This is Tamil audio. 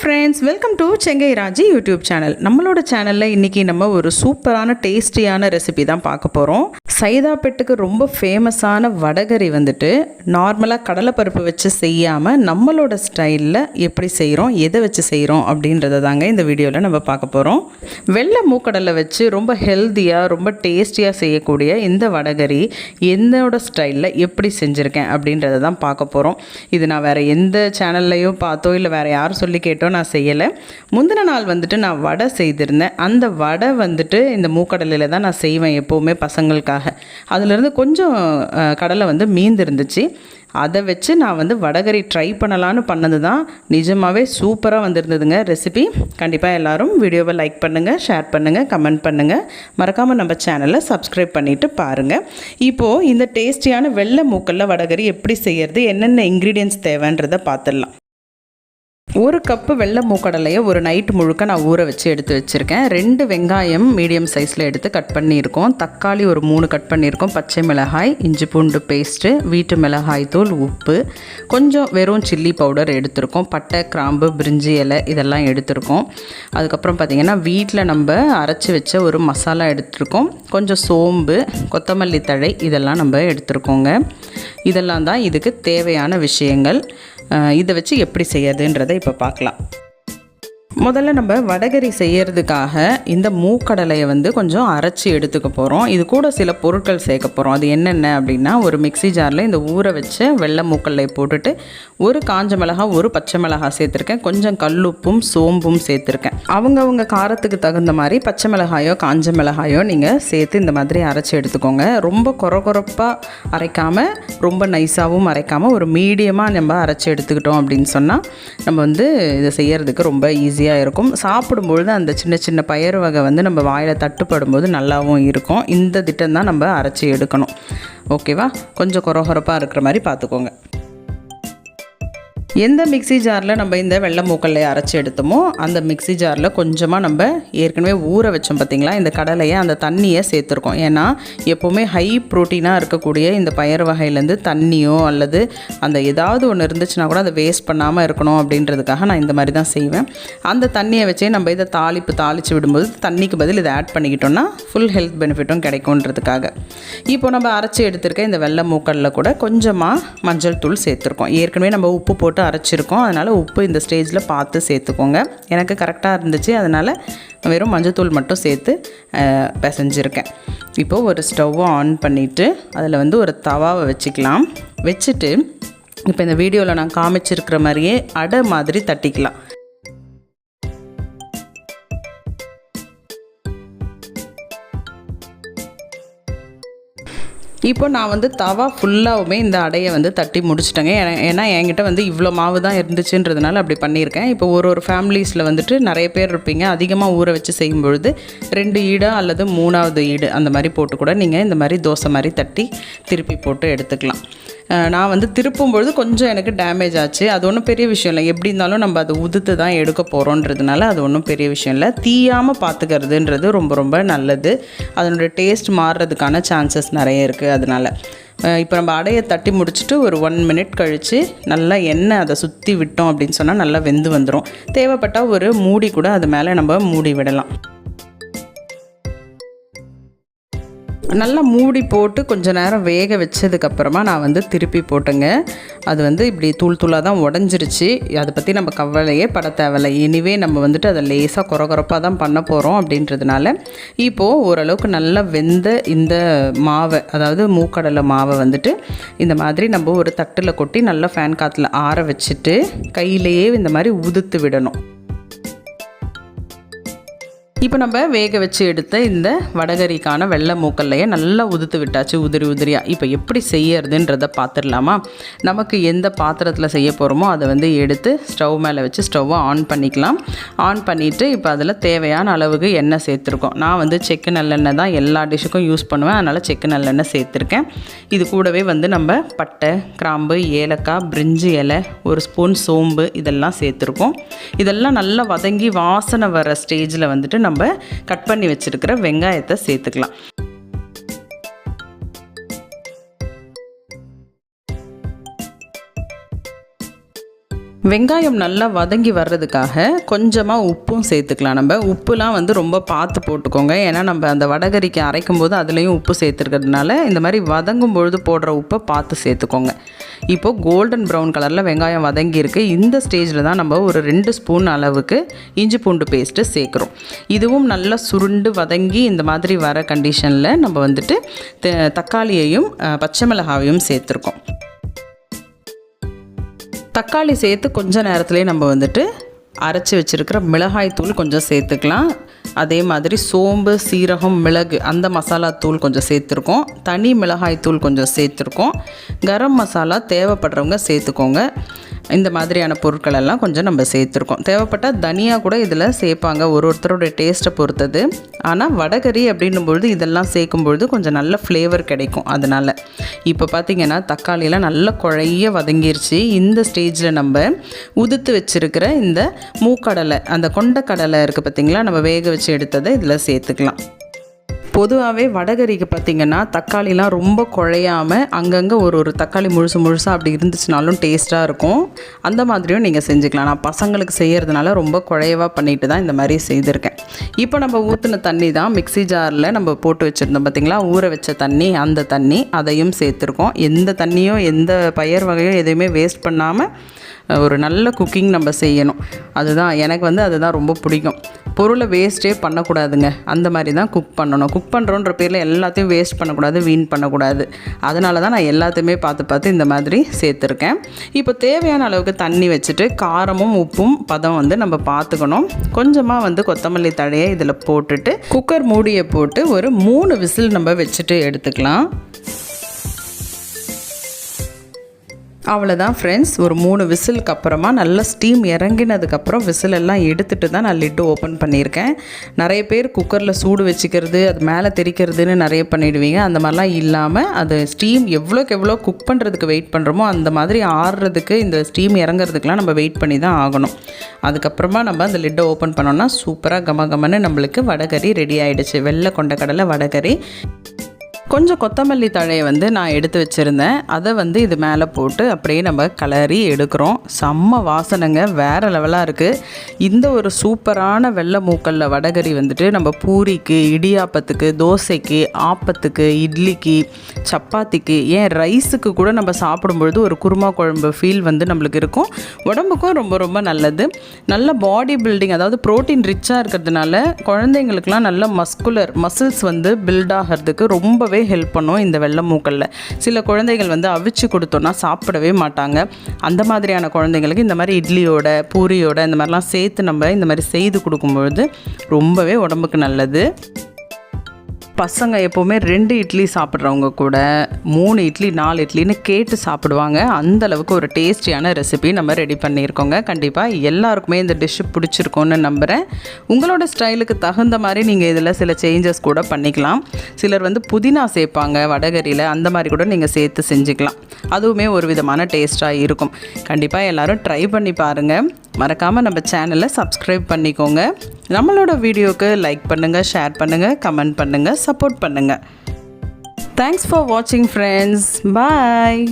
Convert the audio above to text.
Friends, welcome to Chengai Raji YouTube channel. நம்மளோட சேனலில் இன்றைக்கி நம்ம ஒரு சூப்பரான டேஸ்டியான ரெசிபி தான் பார்க்க போகிறோம். சைதாப்பேட்டுக்கு ரொம்ப ஃபேமஸான வடகரி வந்துட்டு நார்மலாக கடலைப்பருப்பு வச்சு செய்யாமல் நம்மளோட ஸ்டைலில் எப்படி செய்கிறோம், எதை வச்சு செய்கிறோம் அப்படின்றத தாங்க இந்த வீடியோவில் நம்ம பார்க்க போகிறோம். வெள்ளை மூக்கடலை வச்சு ரொம்ப ஹெல்த்தியாக ரொம்ப டேஸ்டியாக செய்யக்கூடிய இந்த வடகரி என்னோட ஸ்டைலில் எப்படி செஞ்சுருக்கேன் அப்படின்றத தான் பார்க்க போகிறோம். இது நான் வேறு எந்த சேனல்லையும் பார்த்தோ இல்லை வேறு யாரும் சொல்லி கேட்டோ நான் செய்யலை. முந்தின நாள் வந்துட்டு நான் வடை செய்திருந்தேன். அந்த வடை வந்துட்டு இந்த மூக்கடலையில் தான் நான் செய்வேன் எப்போவுமே பசங்களுக்காக. அதிலிருந்து கொஞ்சம் கடலை வந்து மீந்திருந்துச்சு. அதை வச்சு நான் வந்து வடகரி ட்ரை பண்ணலான்னு பண்ணது தான். நிஜமாகவே சூப்பராக வந்திருந்ததுங்க ரெசிபி. கண்டிப்பாக எல்லோரும் வீடியோவை லைக் பண்ணுங்கள், ஷேர் பண்ணுங்கள், கமெண்ட் பண்ணுங்கள். மறக்காமல் நம்ம சேனலை சப்ஸ்கிரைப் பண்ணிவிட்டு பாருங்கள். இப்போது இந்த டேஸ்டியான வெள்ளை மூக்கல்ல வடகரி எப்படி செய்கிறது, என்னென்ன இன்க்ரீடியன்ட்ஸ் தேவைன்றதை பார்த்துடலாம். ஒரு கப்பு வெள்ளை மூக்கடலையை ஒரு நைட் முழுக்க நான் ஊற வச்சு எடுத்து வச்சுருக்கேன். 2 வெங்காயம் மீடியம் சைஸில் எடுத்து கட் பண்ணியிருக்கோம். தக்காளி ஒரு 3 கட் பண்ணியிருக்கோம். பச்சை மிளகாய், இஞ்சி பூண்டு பேஸ்ட்டு, வீட்டு மிளகாய் தூள், உப்பு, கொஞ்சம் வெறும் சில்லி பவுடர் எடுத்திருக்கோம். பட்டை, கிராம்பு, பிரிஞ்சி இலை இதெல்லாம் எடுத்திருக்கோம். அதுக்கப்புறம் பார்த்திங்கன்னா வீட்டில் நம்ம அரைச்சி வச்ச ஒரு மசாலா எடுத்திருக்கோம். கொஞ்சம் சோம்பு, கொத்தமல்லி தழை இதெல்லாம் நம்ம எடுத்திருக்கோங்க. இதெல்லாம் தான் இதுக்கு தேவையான விஷயங்கள். இதை வச்சு எப்படி செய்யறதுன்றதை இப்போ பார்க்கலாம். முதல்ல நம்ம வடகரி செய்யறதுக்காக இந்த மூக்கடலையை வந்து கொஞ்சம் அரைச்சி எடுத்துக்க போகிறோம். இது கூட சில பொருட்கள் சேர்க்க போகிறோம். அது என்னென்ன அப்படின்னா, ஒரு மிக்சி ஜாரில் இந்த ஊற வச்ச வெள்ளை மூக்கடலையை போட்டுட்டு ஒரு காஞ்ச மிளகாய், ஒரு பச்சை மிளகாய் சேர்த்துருக்கேன். கொஞ்சம் கல்லுப்பும் சோம்பும் சேர்த்துருக்கேன். அவங்க காரத்துக்கு தகுந்த மாதிரி பச்சை மிளகாயோ காஞ்ச மிளகாயோ நீங்கள் சேர்த்து இந்த மாதிரி அரைச்சி எடுத்துக்கோங்க. ரொம்ப கொரகொரப்பாக அரைக்காமல், ரொம்ப நைஸாகவும் அரைக்காமல் ஒரு மீடியமாக நம்ம அரைச்சி எடுத்துக்கிட்டோம் அப்படின்னு சொன்னால் நம்ம வந்து இதை செய்யறதுக்கு ரொம்ப ஈஸியாக இருக்கும். சாப்பிடும்பொழுது அந்த சின்ன சின்ன பயிர் வகை வந்து நம்ம வாயில் தட்டுப்படும் போது நல்லாவும் இருக்கும். இந்த திட்டம் தான் நம்ம அரைச்சி எடுக்கணும். ஓகேவா? கொஞ்சம் கொரகொரப்பாக இருக்கிற மாதிரி பார்த்துக்கோங்க. எந்த மிக்சி ஜாரில் நம்ம இந்த வெள்ளை மூக்கல்லையை அரைச்சி எடுத்தோமோ அந்த மிக்சி ஜாரில் கொஞ்சமாக நம்ம ஏற்கனவே ஊற வச்சோம் பார்த்திங்களா, இந்த கடலையை, அந்த தண்ணியை சேர்த்துருக்கோம். ஏன்னா எப்போவுமே ஹை ப்ரோட்டீனாக இருக்கக்கூடிய இந்த பயிர் வகையிலேருந்து தண்ணியோ அல்லது அந்த ஏதாவது ஒன்று இருந்துச்சுன்னா கூட அதை வேஸ்ட் பண்ணாமல் இருக்கணும் அப்படின்றதுக்காக நான் இந்த மாதிரி தான் செய்வேன். அந்த தண்ணியை வச்சே நம்ம இதை தாளித்து விடும்போது தண்ணிக்கு பதில் இதை ஆட் பண்ணிக்கிட்டோம்னா ஃபுல் ஹெல்த் பெனிஃபிட்டும் கிடைக்கும்ன்றதுக்காக. இப்போ நம்ம அரைச்சி எடுத்துருக்க இந்த வெள்ளை மூக்கல்ல கூட கொஞ்சமாக மஞ்சள் தூள் சேர்த்துருக்கோம். ஏற்கனவே நம்ம உப்பு போட்டு அரைச்சிருக்கோம். அதனால் உப்பு இந்த ஸ்டேஜில் பார்த்து சேர்த்துக்கோங்க. எனக்கு கரெக்டாக இருந்துச்சு, அதனால் வெறும் மஞ்சத்தூள் மட்டும் சேர்த்து பிசைஞ்சிருக்கேன். இப்போது ஒரு ஸ்டவ்வை ஆன் பண்ணிவிட்டு அதில் வந்து ஒரு தவாவை வச்சுக்கலாம். வச்சுட்டு இப்போ இந்த வீடியோவில் நான் காமிச்சிருக்கிற மாதிரியே அடை மாதிரி தட்டிக்கலாம். இப்போ நான் வந்து தவா ஃபுல்லாகவுமே இந்த அடையை வந்து தட்டி முடிச்சிட்டேங்க. ஏன்னா என்கிட்ட வந்து இவ்வளோ மாவு தான் இருந்துச்சுன்றதுனால அப்படி பண்ணியிருக்கேன். இப்போ ஒரு ஃபேமிலிஸில் வந்துட்டு நிறைய பேர் இருப்பீங்க. அதிகமாக ஊற வச்சு செய்யும்பொழுது 2 ஈடு அல்லது 3வது ஈடு அந்த மாதிரி போட்டு கூட நீங்கள் இந்த மாதிரி தோசை மாதிரி தட்டி திருப்பி போட்டு எடுத்துக்கலாம். நான் வந்து திருப்பும்பொழுது கொஞ்சம் எனக்கு டேமேஜ் ஆச்சு. அது ஒன்றும் பெரிய விஷயம் இல்லை. எப்படி இருந்தாலும் நம்ம அதை உதுத்து தான் எடுக்க போகிறோன்றதுனால அது ஒன்றும் பெரிய விஷயம் இல்லை. தீயாமல் பார்த்துக்கிறதுன்றது ரொம்ப ரொம்ப நல்லது. அதனுடைய டேஸ்ட் மாறுறதுக்கான சான்சஸ் நிறைய இருக்குது. அதனால் இப்போ நம்ம அடையை தட்டி முடிச்சுட்டு ஒரு 1 மினிட் கழித்து நல்லா எண்ணெய் அதை சுற்றி விட்டோம் அப்படின்னு சொன்னால் நல்லா வெந்து வந்துடும். தேவைப்பட்டால் ஒரு மூடி கூட அது மேலே நம்ம மூடி விடலாம். நல்லா மூடி போட்டு கொஞ்சம் நேரம் வேக வச்சதுக்கப்புறமா நான் வந்து திருப்பி போட்டேங்க. அது வந்து இப்படி தூளாக தான் உடஞ்சிருச்சு. அதை பற்றி நம்ம கவலையே பட தேவையில்லை. இனிவே நம்ம வந்துட்டு அதை லேசாக கொரகொரப்பாக தான் பண்ண போகிறோம் அப்படின்றதுனால இப்போது ஓரளவுக்கு நல்லா வெந்த இந்த மாவை, அதாவது மூக்கடலை மாவை வந்துட்டு இந்த மாதிரி நம்ம ஒரு தட்டில் கொட்டி நல்லா ஃபேன் காற்றுல ஆற வச்சுட்டு கையிலேயே இந்த மாதிரி உதுத்து விடணும். இப்போ நம்ம வேக வச்சு எடுத்த இந்த வடகரிக்கான வெள்ளை மூக்கல்லையே நல்லா உதுத்து விட்டாச்சு, உதிரி உதிரியாக. இப்போ எப்படி செய்யறதுன்றதை பார்த்துடலாமா? நமக்கு எந்த பாத்திரத்தில் செய்ய போகிறோமோ அதை வந்து எடுத்து ஸ்டவ் மேலே வச்சு ஸ்டவ்வை ஆன் பண்ணிக்கலாம். ஆன் பண்ணிவிட்டு இப்போ அதில் தேவையான அளவுக்கு எண்ணெய் சேர்த்துருக்கோம். நான் வந்து செக்கு நல்லெண்ணெய் தான் எல்லா டிஷ்ஷுக்கும் யூஸ் பண்ணுவேன். அதனால் செக்கு நல்லெண்ணெய் சேர்த்துருக்கேன். இது கூடவே வந்து நம்ம பட்டை, கிராம்பு, ஏலக்காய், பிரிஞ்சி இலை, ஒரு ஸ்பூன் சோம்பு இதெல்லாம் சேர்த்துருக்கோம். இதெல்லாம் நல்லா வதங்கி வாசனை வர ஸ்டேஜில் வந்துட்டு நம்ம கட் பண்ணி வச்சிருக்கிற வெங்காயத்தை சேர்த்துக்கலாம். வெங்காயம் நல்லா வதங்கி வர்றதுக்காக கொஞ்சமாக உப்பும் சேர்த்துக்கலாம். நம்ம உப்புலாம் வந்து ரொம்ப பார்த்து போட்டுக்கோங்க. ஏன்னா நம்ம அந்த வடகரிக்கு அரைக்கும் போது அதுலேயும் உப்பு சேர்த்துருக்கிறதுனால இந்த மாதிரி வதங்கும் பொழுது போடுற உப்பை பார்த்து சேர்த்துக்கோங்க. இப்போது கோல்டன் ப்ரௌன் கலரில் வெங்காயம் வதங்கியிருக்கு. இந்த ஸ்டேஜில் தான் நம்ம ஒரு 2 ஸ்பூன் அளவுக்கு இஞ்சி பூண்டு பேஸ்ட்டு சேர்க்குறோம். இதுவும் நல்லா சுருண்டு வதங்கி இந்த மாதிரி வர கண்டிஷனில் நம்ம வந்துட்டு தக்காளியையும் பச்சை மிளகாயையும் சேர்த்துருக்கோம். தக்காளி சேர்த்து கொஞ்சம் நேரத்துலேயே நம்ம வந்துட்டு அரைச்சி வச்சுருக்கிற மிளகாய் தூள் கொஞ்சம் சேர்த்துக்கலாம். அதே மாதிரி சோம்பு, சீரகம், மிளகு அந்த மசாலா தூள் கொஞ்சம் சேர்த்துருக்கோம். தனி மிளகாய் தூள் கொஞ்சம் சேர்த்துருக்கோம். கரம் மசாலா தேவைப்படுறவங்க சேர்த்துக்கோங்க. இந்த மாதிரியான பொருட்கள் எல்லாம் கொஞ்சம் நம்ம சேர்த்துருக்கோம். தேவைப்பட்டால் தனியா கூட இதில் சேர்ப்பாங்க, ஒருத்தரோட டேஸ்ட்டை பொறுத்தது. ஆனால் வடகறி அப்படின்னும்பொழுது இதெல்லாம் சேர்க்கும்பொழுது கொஞ்சம் நல்ல ஃப்ளேவர் கிடைக்கும். அதனால் இப்போ பார்த்திங்கன்னா தக்காளியெல்லாம் நல்லா குழைய வதங்கிருச்சு. இந்த ஸ்டேஜில் நம்ம உதுத்து வச்சுருக்கிற இந்த மூக்கடலை, அந்த கொண்டக்கடலை இருக்குது பார்த்திங்களா, நம்ம வேக வச்சு எடுத்ததை இதில் சேர்த்துக்கலாம். பொதுவாகவே வடகறிக்கு பார்த்திங்கன்னா தக்காளிலாம் ரொம்ப குழையாமல் அங்கங்கே ஒரு தக்காளி முழுசாக அப்படி இருந்துச்சுனாலும் டேஸ்ட்டாக இருக்கும். அந்த மாதிரியும் நீங்கள் செஞ்சுக்கலாம். நான் பசங்களுக்கு செய்கிறதுனால ரொம்ப குழையவாக பண்ணிட்டு தான் இந்த மாதிரி செய்திருக்கேன். இப்போ நம்ம ஊற்றின தண்ணி தான் மிக்ஸி ஜாரில் நம்ம போட்டு வச்சுருந்தோம் பார்த்திங்களா, ஊற வச்ச தண்ணி, அந்த தண்ணி அதையும் சேர்த்துருக்கோம். எந்த தண்ணியோ எந்த பயிர் வகையோ எதையுமே வேஸ்ட் பண்ணாமல் ஒரு நல்ல குக்கிங் நம்ம செய்யணும். அதுதான் எனக்கு வந்து அதுதான் ரொம்ப பிடிக்கும். பொருளை வேஸ்ட்டே பண்ணக்கூடாதுங்க. அந்த மாதிரி தான் குக் பண்ணணும். குக் பண்ணுறோன்ற பேரில் எல்லாத்தையும் வேஸ்ட் பண்ணக்கூடாது, வீண் பண்ணக்கூடாது. அதனால தான் நான் எல்லாத்தையுமே பார்த்து இந்த மாதிரி சேர்த்துருக்கேன். இப்போ தேவையான அளவுக்கு தண்ணி வச்சுட்டு காரமும் உப்பும் பதம் வந்து நம்ம பார்த்துக்கணும். கொஞ்சமாக வந்து கொத்தமல்லி தழையை இதில் போட்டுட்டு குக்கர் மூடியை போட்டு ஒரு 3 விசில் நம்ம வச்சுட்டு எடுத்துக்கலாம். அவ்வளோதான் ஃப்ரெண்ட்ஸ். ஒரு 3 விசிலுக்கு அப்புறமா நல்லா ஸ்டீம் இறங்கினதுக்கப்புறம் விசில் எல்லாம் எடுத்துகிட்டு தான் நான் லிட்டு ஓப்பன் பண்ணியிருக்கேன். நிறைய பேர் குக்கரில் சூடு வச்சுக்கிறது, அது மேலே தெரிக்கிறதுன்னு நிறைய பண்ணிவிடுவீங்க. அந்த மாதிரிலாம் இல்லாமல் அது ஸ்டீம் எவ்வளோக்கு எவ்வளோ குக் பண்ணுறதுக்கு வெயிட் பண்ணுறோமோ அந்த மாதிரி ஆறுறதுக்கு, இந்த ஸ்டீம் இறங்குறதுக்கெலாம் நம்ம வெயிட் பண்ணி தான் ஆகணும். அதுக்கப்புறமா நம்ம அந்த லிட்டை ஓப்பன் பண்ணோன்னா சூப்பராக கமகமன்னு நம்மளுக்கு வடகறி ரெடி ஆகிடுச்சு. வெள்ளை கொண்டக்கடலை வடகறி. கொஞ்சம் கொத்தமல்லி தழையை வந்து நான் எடுத்து வச்சுருந்தேன். அதை வந்து இது மேலே போட்டு அப்படியே நம்ம கிளறி எடுக்கிறோம். செம்ம வாசனைங்க, வேறு லெவலாக இருக்குது. இந்த ஒரு சூப்பரான வெள்ளை மூக்கல்ல வடகறி வந்துட்டு நம்ம பூரிக்கு, இடியாப்பத்துக்கு, தோசைக்கு, ஆப்பத்துக்கு, இட்லிக்கு, சப்பாத்திக்கு, ஏன் ரைஸுக்கு கூட நம்ம சாப்பிடும்பொழுது ஒரு குருமா குழம்பு ஃபீல் வந்து நம்மளுக்கு இருக்கும். உடம்புக்கும் ரொம்ப ரொம்ப நல்லது. நல்ல பாடி பில்டிங், அதாவது ப்ரோட்டீன் ரிச்சாக இருக்கிறதுனால குழந்தைங்களுக்குலாம் நல்ல மசில்ஸ் வந்து பில்ட் ஆகிறதுக்கு ரொம்பவே ஹெல்ப் பண்ணும் இந்த வெள்ளை மூக்கல்ல. சில குழந்தைகள் வந்து அவிச்சு கொடுத்தோன்னா சாப்பிடவே மாட்டாங்க. அந்த மாதிரியான குழந்தைங்களுக்கு இந்த மாதிரி இட்லியோட, பூரியோட இந்த மாதிரிலாம் சேர்த்து நம்ம இந்த மாதிரி செய்து கொடுக்கும்பொழுது ரொம்பவே உடம்புக்கு நல்லது. பசங்க எப்போவுமே 2 இட்லி சாப்பிட்றவங்க கூட 3 இட்லி 4 இட்லின்னு கேட்டு சாப்பிடுவாங்க. அந்தளவுக்கு ஒரு டேஸ்டியான ரெசிபி நம்ம ரெடி பண்ணியிருக்கோங்க. கண்டிப்பாக எல்லாருக்குமே இந்த டிஷ்ஷு பிடிச்சிருக்கோன்னு நம்புகிறேன். உங்களோட ஸ்டைலுக்கு தகுந்த மாதிரி நீங்கள் இதில் சில சேஞ்சஸ் கூட பண்ணிக்கலாம். சிலர் வந்து புதினா சேர்ப்பாங்க வடகரியில், அந்த மாதிரி கூட நீங்கள் சேர்த்து செஞ்சுக்கலாம். அதுவுமே ஒரு விதமான டேஸ்ட்டாக இருக்கும். கண்டிப்பாக எல்லோரும் ட்ரை பண்ணி பாருங்கள். மறக்காமல் நம்ம சேனலை சப்ஸ்கிரைப் பண்ணிக்கோங்க. நம்மளோட வீடியோக்கு லைக் பண்ணுங்கள், ஷேர் பண்ணுங்கள், கமெண்ட் பண்ணுங்கள், சப்போர்ட் பண்ணுங்கள். தேங்க்ஸ் ஃபார் வாட்சிங் ஃப்ரெண்ட்ஸ். பாய்.